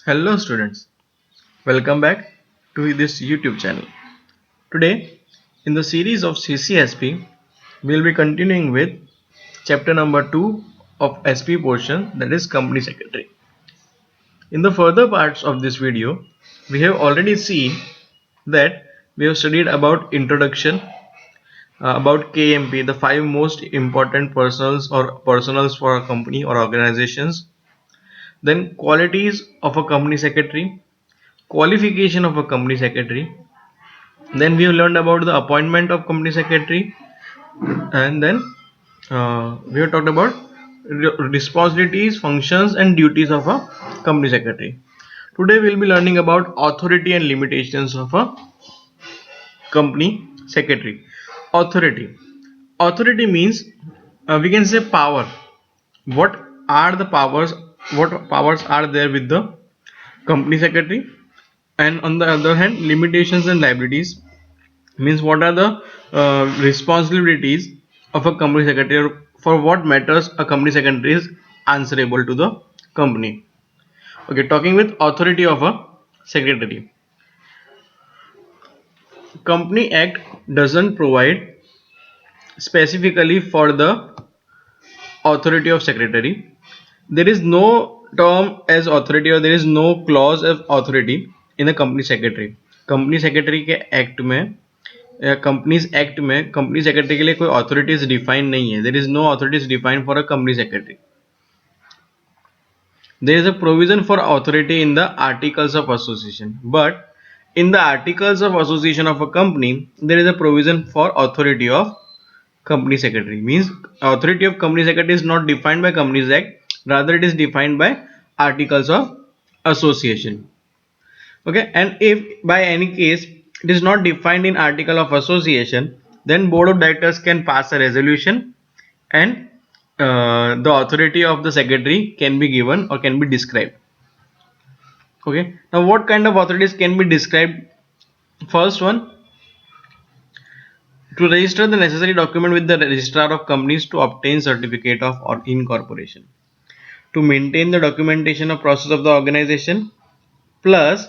Hello students, welcome back to this YouTube channel. Today in the series of CCSP, we will be continuing with chapter number 2 of SP portion, that is Company Secretary. In the further parts of this video, we have already seen that we have studied about introduction, about KMP, the 5 most important personals for a company or organizations, then qualities of a company secretary, qualification of a company secretary. Then we have learned about the appointment of company secretary, and then we have talked about responsibilities, functions, and duties of a company secretary. Today we will be learning about authority and limitations of a company secretary. Authority. Authority means we can say power. What are the powers? What powers are there with the company secretary? And on the other hand, limitations and liabilities means what are the responsibilities of a company secretary, or for what matters a company secretary is answerable to the company. Okay, talking with authority of a secretary. Company Act doesn't provide specifically for the authority of secretary. There is no term as authority, or there is no clause of authority in a company secretary. Company secretary के act में, companies act में company secretary के लिए कोई authorities define नहीं है. There is no authorities defined for a company secretary. There is a provision for authority in the articles of association, but in the articles of association of a company there is a provision for authority of company secretary. Means authority of company secretary is not defined by Companies Act, rather it is defined by articles of association. Okay, and if by any case it is not defined in article of association, then board of directors can pass a resolution, and the authority of the secretary can be given or can be described. Okay, now what kind of authorities can be described? First one, to register the necessary document with the registrar of companies to obtain certificate of incorporation, to maintain the documentation of process of the organization, plus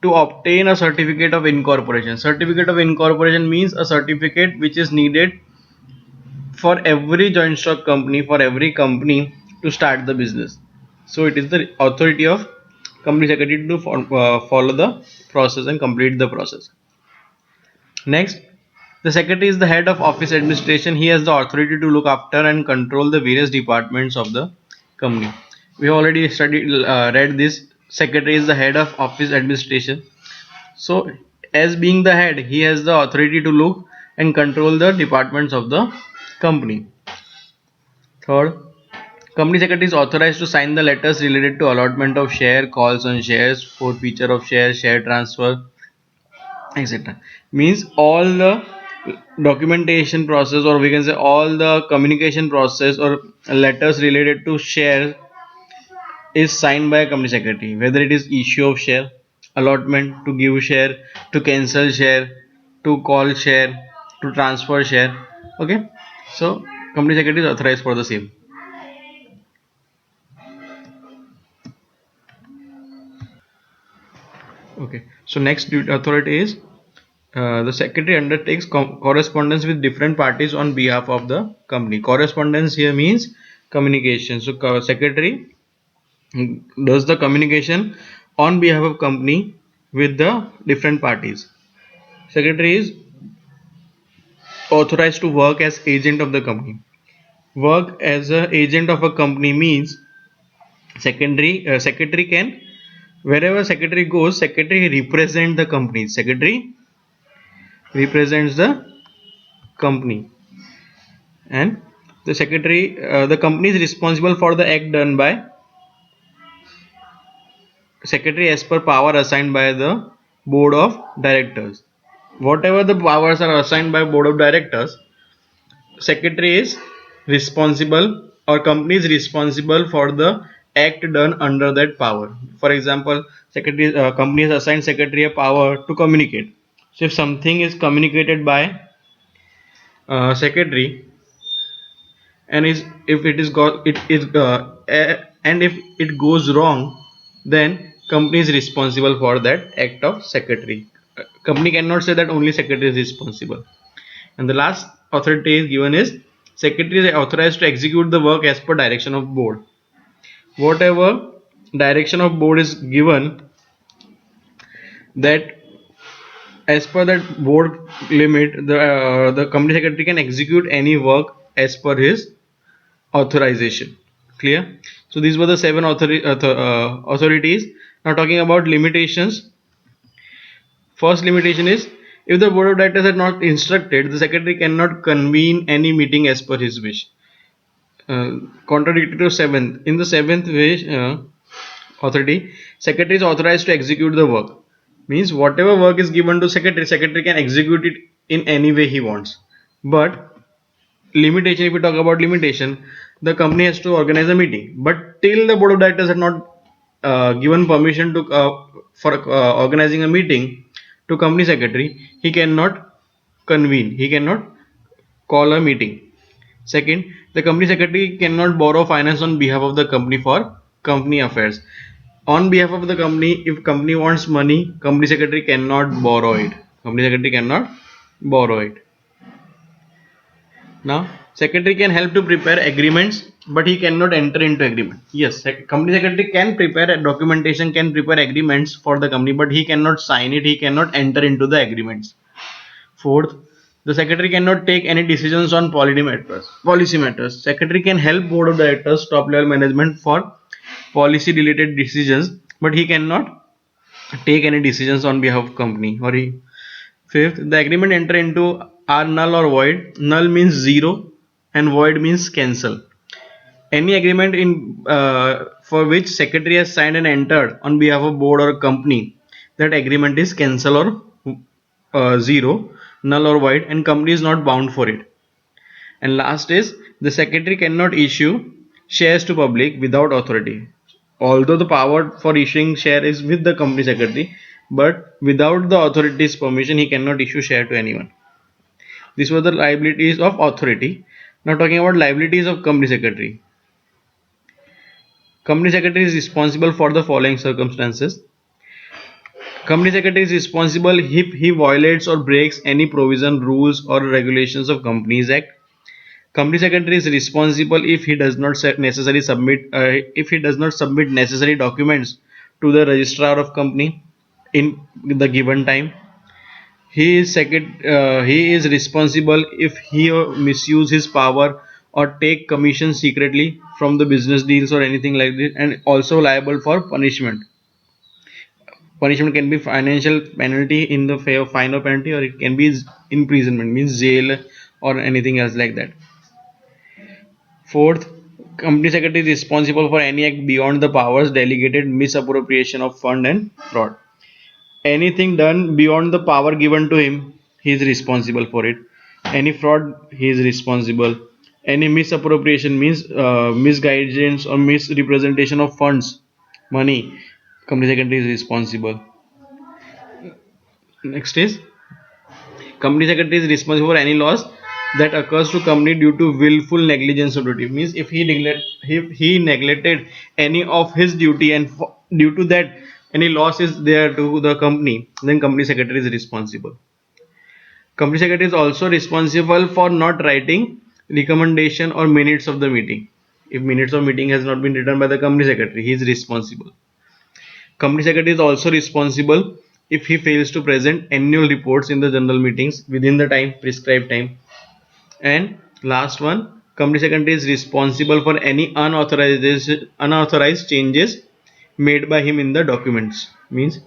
to obtain a certificate of incorporation. Certificate of incorporation means a certificate which is needed for every joint stock company, for every company to start the business. So it is the authority of company secretary to follow the process and complete the process. Next, the secretary is the head of office administration. He has the authority to look after and control the various departments of the company. We already read this. Secretary is the head of office administration. So as being the head, he has the authority to look and control the departments of the company. Third, company secretary is authorized to sign the letters related to allotment of share, calls on shares, forfeiture of shares, share transfer, etc. Means all the documentation process, or we can say all the communication process or letters related to share is signed by a company secretary, whether it is issue of share, allotment, to give share, to cancel share, to call share, to transfer share. Okay, so company secretary is authorized for the same. Okay, so next authority is the secretary undertakes correspondence with different parties on behalf of the company. Correspondence here means communication. So secretary does the communication on behalf of company with the different parties. Secretary is authorized to work as agent of the company. Work as an agent of a company means secretary can, wherever secretary goes, secretary represent the company. Secretary represents the company, and the secretary, the company is responsible for the act done by secretary as per power assigned by the board of directors. Whatever the powers are assigned by board of directors, secretary is responsible, or company is responsible for the act done under that power. For example, secretary, company has assigned secretary a power to communicate. So if something is communicated by secretary, and if it is and if it goes wrong, then company is responsible for that act of secretary. Company cannot say that only secretary is responsible. And the last authority is given is secretary is authorized to execute the work as per direction of board. Whatever direction of board is given, that as per that board limit, the company secretary can execute any work as per his authorization. Clear? So these were the 7 authorities. Now talking about limitations. First limitation is, if the board of directors are not instructed, the secretary cannot convene any meeting as per his wish. Contradictory to 7th. In the 7th wish, authority, secretary is authorized to execute the work. Means whatever work is given to secretary can execute it in any way he wants. But limitation, if we talk about limitation, the company has to organize a meeting, but till the board of directors had not given permission to for organizing a meeting to company secretary, he cannot convene, he cannot call a meeting. Second, the company secretary cannot borrow finance on behalf of the company for company affairs. On behalf of the company, if company wants money, company secretary cannot borrow it. Company secretary cannot borrow it. Now, secretary can help to prepare agreements, but he cannot enter into agreement. Yes, company secretary can prepare a documentation, can prepare agreements for the company, but he cannot sign it, he cannot enter into the agreements. Fourth, the secretary cannot take any decisions on policy matters. Secretary can help board of directors, top level management for policy related decisions, but he cannot take any decisions on behalf of company. Or he. Fifth, the agreement enter into are null or void. Null means zero and void means cancel. Any agreement in for which secretary has signed and entered on behalf of board or company, that agreement is cancel or zero, null or void, and company is not bound for it. And last is, the secretary cannot issue shares to public without authority. Although the power for issuing share is with the company secretary, but without the authority's permission, he cannot issue share to anyone. These were the liabilities of authority. Now talking about liabilities of company secretary. Company secretary is responsible for the following circumstances. Company secretary is responsible if he violates or breaks any provision, rules or regulations of Companies Act. Company secretary is responsible if he does not necessarily submit necessary documents to the registrar of company in the given time. He is responsible if he misuse his power or take commission secretly from the business deals or anything like this, and also liable for punishment. Punishment can be financial penalty in the fine or penalty, or it can be imprisonment, means jail or anything else like that. Fourth, company secretary is responsible for any act beyond the powers delegated, misappropriation of fund and fraud. Anything done beyond the power given to him, he is responsible for it. Any fraud, he is responsible. Any misappropriation means misguidance or misrepresentation of funds, money, company secretary is responsible. Next is, company secretary is responsible for any loss that occurs to company due to willful negligence of duty. Means if he neglected any of his duty, and due to that any loss is there to the company, then company secretary is responsible. Company secretary is also responsible for not writing recommendation or minutes of the meeting. If minutes of meeting has not been written by the company secretary, he is responsible. Company secretary is also responsible if he fails to present annual reports in the general meetings within the prescribed time. And last one, company secretary is responsible for any unauthorized changes made by him in the documents. Means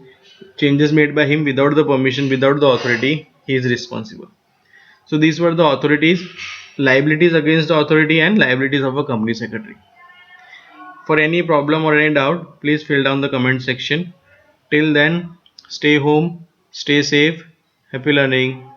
changes made by him without the permission, without the authority, he is responsible. So these were the authorities, liabilities against the authority and liabilities of a company secretary. For any problem or any doubt, please fill down the comment section. Till then, stay home, stay safe, happy learning.